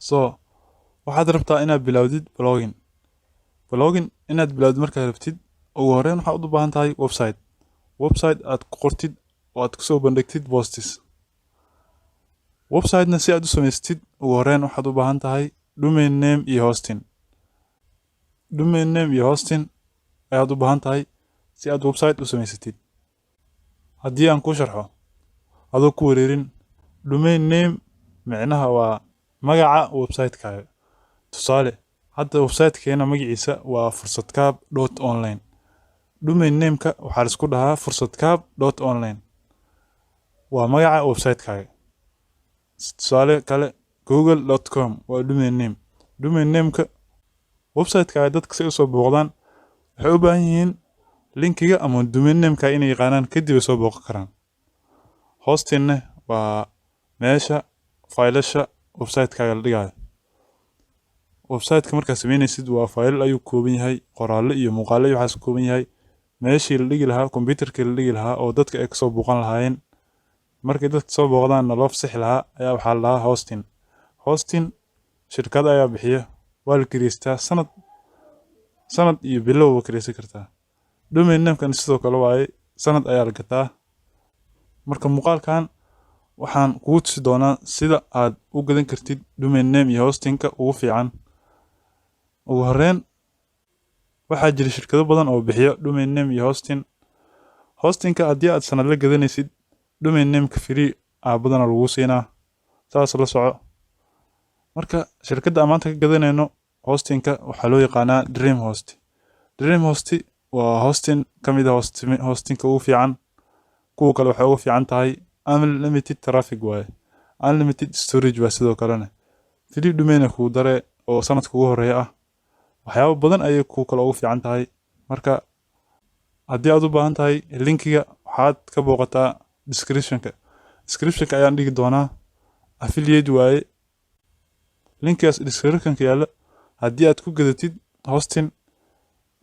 So waxaad rabtaa inaad bilowdid blogging inaad bilowdid markaad rabtid ugu horreyn waxaad u baahan tahay website aad ku qortid oo aad kusoo bandhigtid posts. Website-na si aad u samaystid ugu horreyn waxaad u baahan tahay domain name iyo hosting ayaad u baahan tahay si aad website u samaysatid. haddii aan ku sharxo adoo ku wareerin, domain name micnaha waa magaca website-kaaga. tusaale, hadda website-keena magaciisa waa fursadkaab.online. domain name-ka waxaa la isku dhahaa fursadkaab.online, waa magaca website-kaaga. tusaale kale, google.com waa domain name-ka website-kaaga. dadka si usoo booqdaan waxay u baahan yihiin linkiga ama domain name-ka inay yaqaanaan kadib ay soo booqan karaan. hosting-na waa meesha faylasha website-kaaga la dhigayo. website-ka markaad samaynaysid waa faylal ayuu kooban yahay, qoraallo iyo muuqaallo iyo waxaas kooban yahay. meeshii la dhigi lahaa, computerkii la dhigi lahaa oo dadka ay kasoo booqan lahaayeen, markay dadka soo booqdaanna loo fasaxi lahaa ayaa waxaa la dhahaa hosting. shirkad ayaa bixiya, waa la kireystaa sanad iyo bilow waa kireysan kartaa. domain name-kan sidoo kale waaye, sanad ayaa la gataa. marka muuqaalkan waxaan kugu tusi doonaa sida aad u gadan kartid domain name iyo hosting-ka ugu fiican. ugu horreyn, waxaa jira shirkado badan oo bixiya domain name iyo hosting-ka. haddii aad sanad la gadanaysid, domain name-ka free badana lagu siinaa, saas la soco. marka shirkadda aan maanta ka gadanayno hosting-ka waxaa loo yaqaanaa Dreamhost waa hosting ka mid ah hosting-ka ugu fiican. kuwa kale waxay ugu fiican tahay unlimited traffic waaye, unlimited storage waa sidoo kalena free domain kugu dare oo sanadka ugu horeeya ah. waxyaabo badan ayay kuwa kale ugu fiican tahay. marka haddii aad u baahan tahay linkiga waxaad ka booqataa description-ka ayaan dhigi doonaa. affiliate waaye, linkigaas description-ka yaalla. haddii aad ku gadatid hosting,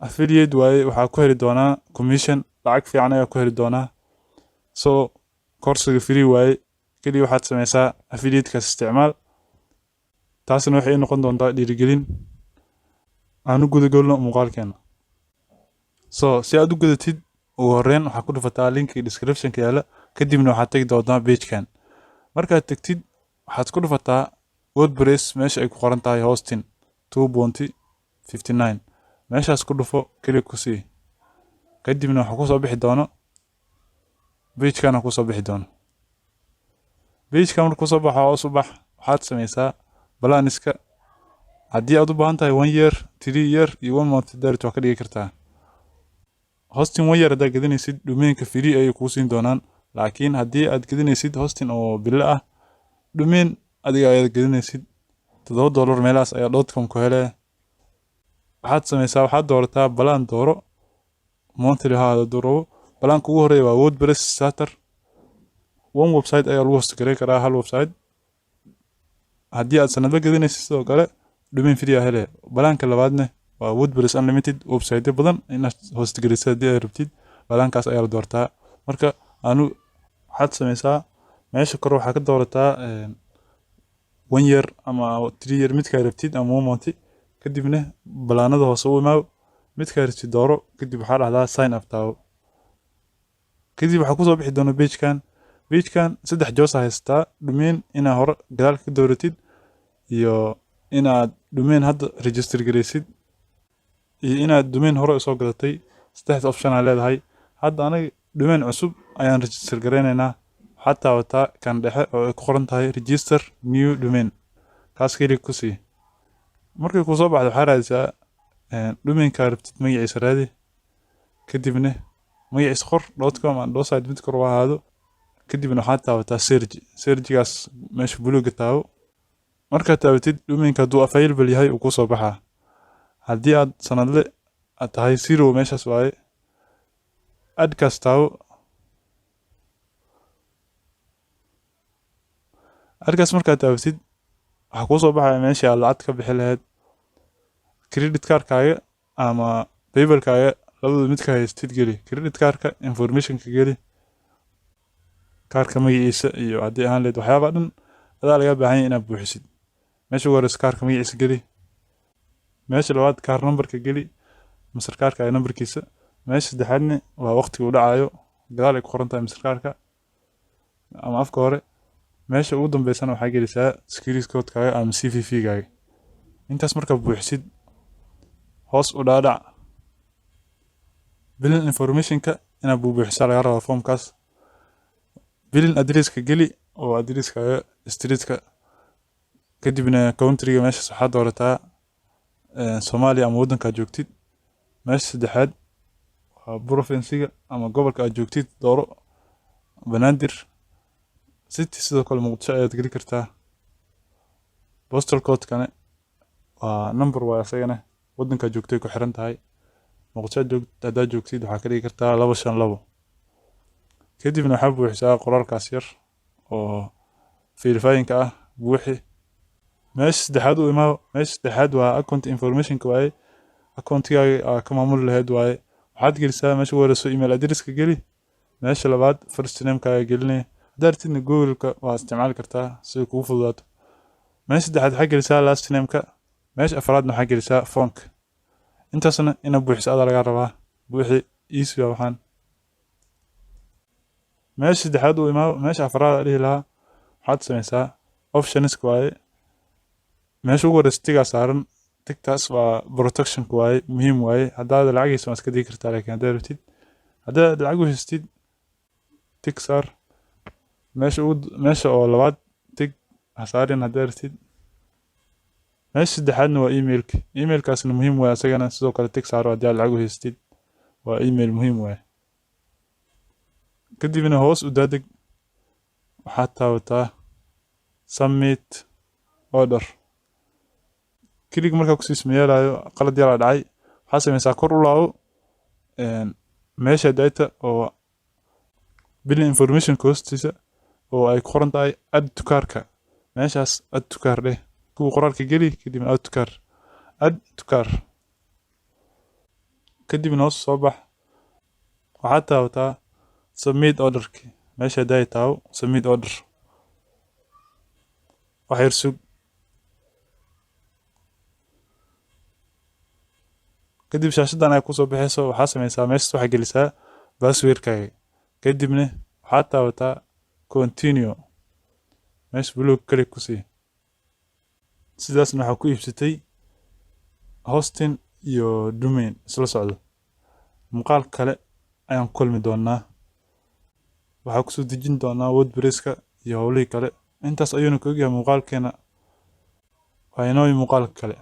affiliate waaye, waxaa ku heli doonaa commission, lacag fiican ayaa ku heli doonaa. so koorsiga free waaye, kaliya waxaad samaysaa affiliate-kaas isticmaal. taasina waxay noqon doontaa dhiirigelin aan u gudagalno muuqaalkeena. so si aad u gadatid, ugu horreyn waxaa ku dhufataa linkiga description-ka yaalla, kadibna waxaad tagi doontaa page-kan. markaad tagtid waxaad ku dhufataa wordpress meesha ay ku qoran tahay hosting 2.59. meeshaas ku dhufo, kaliya ku sii, kadibna waxaa kusoo bixi doono page-kan kusoo bixi doono. page-kan markuu soo baxo hoos u bax, waxaad samaysaa balaniska. haddii aad u baahan tahay 1 year, 3 year iyo 1 month direct waa ka dhigi kartaa. hosting 1 year haddaad gadanaysid, domain-ka free ayay kuu siin doonaan. laakiin haddii aad gadanaysid hosting oo bilo ah, domain adiga ayaad gadanaysid $7 meelahaas ayaa .com ku hele. waxaad samaysaa, waxaad doorataa balaan, dooro monthly haada dooro. balaanka ugu horeeya waa wordpress starter. one website ayaa lagu host gareyn karaa, hal website. haddii aad sanadla gadanaysid sidoo kale domain free ah hele. balaanka labaadna waa wordpress unlimited, website badan inaad host gareysid haddii aad rabtid, balaankaas ayaa la doortaa. marka waxaad samaysaa meesha kor waxaa ka doorataa 1 year ama 3 year midkaa rabtid ama 1 month. kadibna balaanada hoose u imaaw, midkaa rabtid dooro, kadib waxaa dhahdaa sign up taawo. kadib waxaa kusoo bixi doona page-kan 3 joos haystaa: domain inaad hore gadaal ka dooratid, iyo inaad domain hadda register gareysid, iyo inaad domain hore soo gadatay. 3 option aa leedahay. hadda anaga domain cusub ayaan register gareynaynaa. waxaad taabataa kan dhexe oo ay ku qoran tahay register new domain, kaas kaliya ku sii. markay ku soo baxdo waxaa raadisaa domain-ka rabtid magaciisa raadi, kadibna magaciisa qor .com and .site mid kor waa ahaado. kadibna waxaad taabataa search-gaas meesha buluuga taabo. markaad taabatid, domain-ka hadduu available yahay uu kusoo baxaa. haddii aad sanadle aad tahay 0 meeshaas waaye, adkaas taabo. adkaas markaad taabatid waxaa kusoo baxaya meeshii aad lacag ka bixi lahayd. credit card-kaaga ama paypal-kaaga labada midka haystid geli. credit card-ka information-ka geli, kaarka magaciisa iyo haddii ahaan leed waxyaaba dhan adaa laga baahan yahay inaad buuxisid. meesha ugu horeysa kaarka magaciisa geli, meesha labaad kaar nambarka geli, masar kaarka ay nambarkiisa, meesha saddexaadna waa waqtiga uu dhacayo, gadaal ay ku qoran tahay masar kaarka ama afka hore. meesha ugu dambeysana waxaa gelisaa security code-kaaga ama CVV-gaaga. intaas markaa buuxisid, hoos u dhaadhac billing information-ka inaad buuxisaa laga rabaa foomkaas. billing address-ka geli oo address-kaaga street-ka, kadibna country-ga meeshaas waxaad doorataa Soomaaliya ama waddanka aad joogtid. meesha saddexaad waa province-ga ama gobolka aad joogtid dooro, Banaadir city sidoo kale Muqdisho ayaad geli kartaa. postal code-kana waa number waa isagana waddanka aad joogtay ku xiran tahay. Muqdisho haddaad joogtid waxaa ka dhigi kartaa 252. kadibna waxaa buuxisaa qoraalkaas yar oo verifying-ka ah buuxi. meesha saddexaad u imaa, meesha saddexaad waa account information-ka waaye, account-gaaga ka maamuli lahayd waaye. waxaad gelisaa meesha ugu horeyso email address-ka geli, meesha labaad first name-kaaga gelinaya. haddaad rabtidna Google-ka waa isticmaali kartaa si ay kugu fududaato. meesha saddexaad waxaa gelisaa last name-ka, meesha afraadna waxaa gelisaa phone-ka. intaasna inaad buuxiso adaa lagaa rabaa, buuxi easy waa waxaan. meesha saddexaad u imaa, meesha afraad aa dhihi lahaa waxaad sameysaa options-ka waaye. meesha ugu horeysa tigaa saaran, tigtaas waa protection-ka waaye, muhiim waaye. haddaad lacag hayso waa iska digi kartaa, laakiin haddaad rabtid, haddaad lacag u haystid tig saar. meesha oo labaad tig ha saarin haddaad rabtid. meesha saddexaadna waa email-ka, email-kaasna muhiim waaye, asagana sidoo kale tig saaro haddii aad lacag u haystid, waa email muhiim waaye. kadibna hoos u daadeg, waxaad taabataa submit order. kilig markaa kusii sameeyalayo qalad yar aa dhacay, waxaa sameysaa kor u laabo meesha data oo billing information hoostiisa oo ay ku qoran tahay add to cart-ka. meeshaas add to cart dheh, kuwa qoraalka geli kadibna add to cart, add to cart. kadibna hoos soo bax, waxaad taabataa submit order-ki, meesha haday taabo submit order. wax yar sug, kadib shaashadan ay kusoo baxayso waxaa sameysaa meeshaas waxaa gelisaa password-kaaga, kadibna waxaad taabataa continue, meesha buluug kale ku sii. sidaasna waxaa ku iibsatay hosting iyo domain isla socdo. muuqaal kale ayaan ku kulmi doonaa, waxaa kusoo dejin doonaa WordPress-ka iyo howlihii kale. intaas ayuuna ka ogyahay muuqaalkeena, waa inoo muuqaal kale.